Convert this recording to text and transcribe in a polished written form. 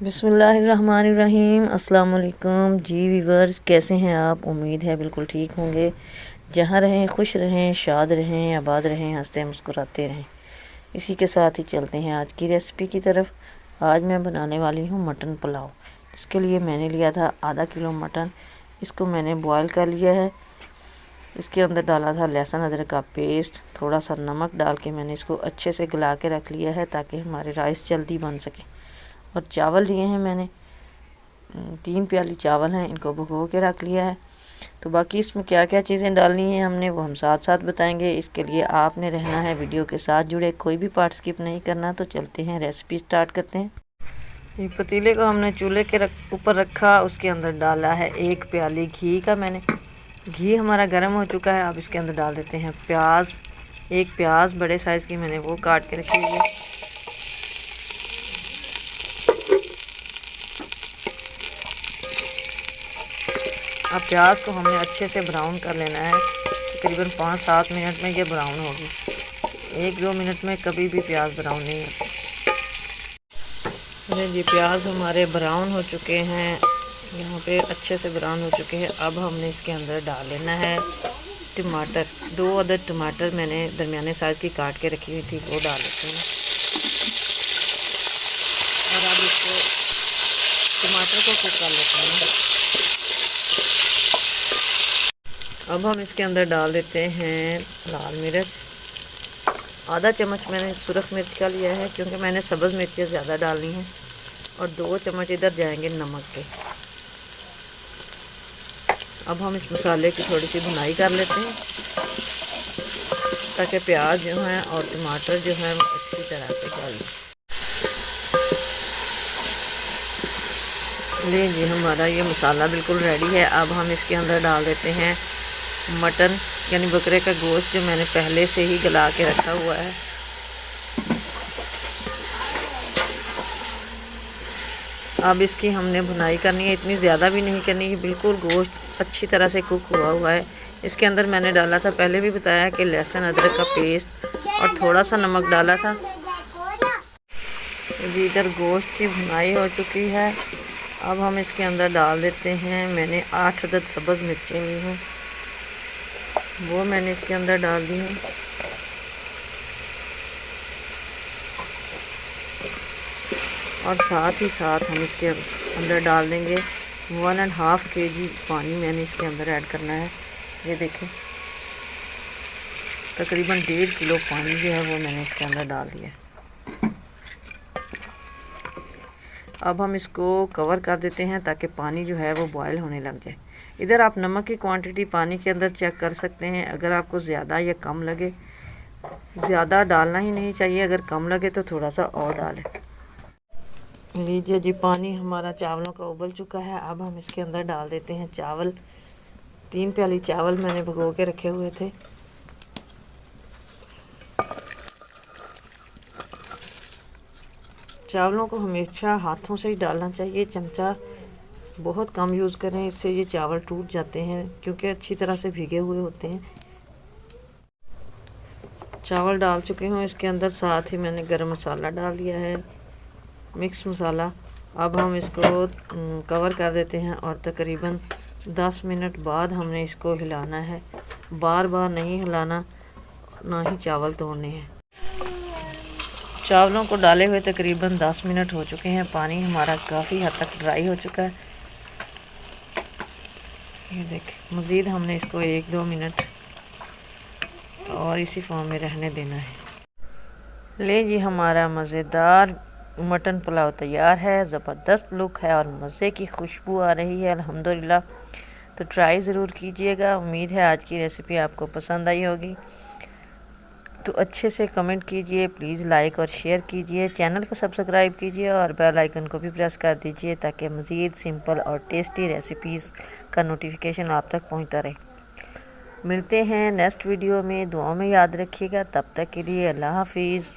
बिस्मिल्लाहिर्रहमानिर्रहीम। अस्सलाम वालेकुम जी व्यूवर्स, कैसे हैं आप? उम्मीद है बिल्कुल ठीक होंगे। जहाँ रहें खुश रहें, शाद रहें, आबाद रहें, हंसते मुस्कुराते रहें। इसी के साथ ही चलते हैं आज की रेसिपी की तरफ। आज मैं बनाने वाली हूँ मटन पुलाव। इसके लिए मैंने लिया था आधा किलो मटन। इसको मैंने बॉयल कर लिया है। इसके अंदर डाला था लहसुन अदरक का पेस्ट, थोड़ा सा नमक डाल के मैंने इसको अच्छे से गला के रख लिया है ताकि हमारे राइस जल्दी बन सके। और चावल लिए हैं मैंने 3 प्याली चावल हैं, इनको भिगो के रख लिया है। तो बाकी इसमें क्या क्या चीज़ें डालनी है हमने वो हम साथ साथ बताएंगे। इसके लिए आपने रहना है वीडियो के साथ जुड़े, कोई भी पार्ट स्किप नहीं करना। तो चलते हैं, रेसिपी स्टार्ट करते हैं। ये पतीले को हमने चूल्हे के ऊपर रखा, उसके अंदर डाला है 1 प्याली घी का मैंने। घी हमारा गर्म हो चुका है। अब इसके अंदर डाल देते हैं प्याज। 1 प्याज बड़े साइज़ की मैंने वो काट के रखी हुई है। अब प्याज को हमने अच्छे से ब्राउन कर लेना है। तकरीबन 5-7 मिनट में ये ब्राउन होगी। 1-2 मिनट में कभी भी प्याज ब्राउन नहीं होती। जी प्याज हमारे ब्राउन हो चुके हैं, यहाँ पे अच्छे से ब्राउन हो चुके हैं। अब हमने इसके अंदर डाल लेना है टमाटर। 2 अदद टमाटर मैंने दरमियाने साइज़ की काट के रखी हुई थी, वो डाल लेते हैं। और अब इसको टमाटर को कुक कर लेते हैं। अब हम इसके अंदर डाल देते हैं लाल मिर्च। आधा चम्मच मैंने सुरख मिर्च का लिया है क्योंकि मैंने सब्ज़ मिर्चें ज़्यादा डालनी हैं। और 2 चम्मच इधर जाएंगे नमक के। अब हम इस मसाले की थोड़ी सी भुनाई कर लेते हैं ताकि प्याज जो है और टमाटर जो है वो अच्छी तरह से गल लीजिए। हमारा ये मसाला बिल्कुल रेडी है। अब हम इसके अंदर डाल देते हैं मटन यानी बकरे का गोश्त जो मैंने पहले से ही गला के रखा हुआ है। अब इसकी हमने भुनाई करनी है, इतनी ज़्यादा भी नहीं करनी है, बिल्कुल गोश्त अच्छी तरह से कुक हुआ है। इसके अंदर मैंने डाला था, पहले भी बताया कि लहसुन अदरक का पेस्ट और थोड़ा सा नमक डाला था। जी इधर गोश्त की भुनाई हो चुकी है। अब हम इसके अंदर डाल देते हैं, मैंने 8 अदद सब्ज़ मिर्चें ली हैं, वो मैंने इसके अंदर डाल दी हैं। और साथ ही साथ हम इसके अंदर डाल देंगे 1.5 kg पानी मैंने इसके अंदर ऐड करना है। ये देखें, तकरीबन 1.5 किलो पानी जो है वो मैंने इसके अंदर डाल दिया। अब हम इसको कवर कर देते हैं ताकि पानी जो है वो बॉयल होने लग जाए। इधर आप नमक की क्वांटिटी पानी के अंदर चेक कर सकते हैं। अगर आपको ज़्यादा या कम लगे, ज़्यादा डालना ही नहीं चाहिए, अगर कम लगे तो थोड़ा सा और डालें। लीजिए जी, पानी हमारा चावलों का उबल चुका है। अब हम इसके अंदर डाल देते हैं चावल। 3 प्याली चावल मैंने भिगो के रखे हुए थे। चावलों को हमेशा हाथों से ही डालना चाहिए, चमचा बहुत कम यूज़ करें, इससे ये चावल टूट जाते हैं क्योंकि अच्छी तरह से भीगे हुए होते हैं। चावल डाल चुके हूँ इसके अंदर, साथ ही मैंने गरम मसाला डाल दिया है, मिक्स मसाला। अब हम इसको कवर कर देते हैं और तकरीबन 10 मिनट बाद हमने इसको हिलाना है। बार बार नहीं हिलाना, ना ही चावल तोड़ने हैं। चावलों को डाले हुए तकरीबन 10 मिनट हो चुके हैं। पानी हमारा काफ़ी हद तक ड्राई हो चुका है। ये देखें, मज़ीद हमने इसको 1-2 मिनट और इसी फॉर्म में रहने देना है। ले जी, हमारा मज़ेदार मटन पुलाव तैयार है। ज़बरदस्त लुक है और मज़े की खुशबू आ रही है अल्हम्दुलिल्लाह। तो ट्राई ज़रूर कीजिएगा। उम्मीद है आज की रेसिपी आपको पसंद आई होगी। तो अच्छे से कमेंट कीजिए, प्लीज़ लाइक और शेयर कीजिए, चैनल को सब्सक्राइब कीजिए और बेल आइकन को भी प्रेस कर दीजिए ताकि मज़ीद सिंपल और टेस्टी रेसिपीज़ का नोटिफिकेशन आप तक पहुंचता रहे। मिलते हैं नेक्स्ट वीडियो में। दुआओं में याद रखिएगा। तब तक के लिए अल्लाह हाफिज़।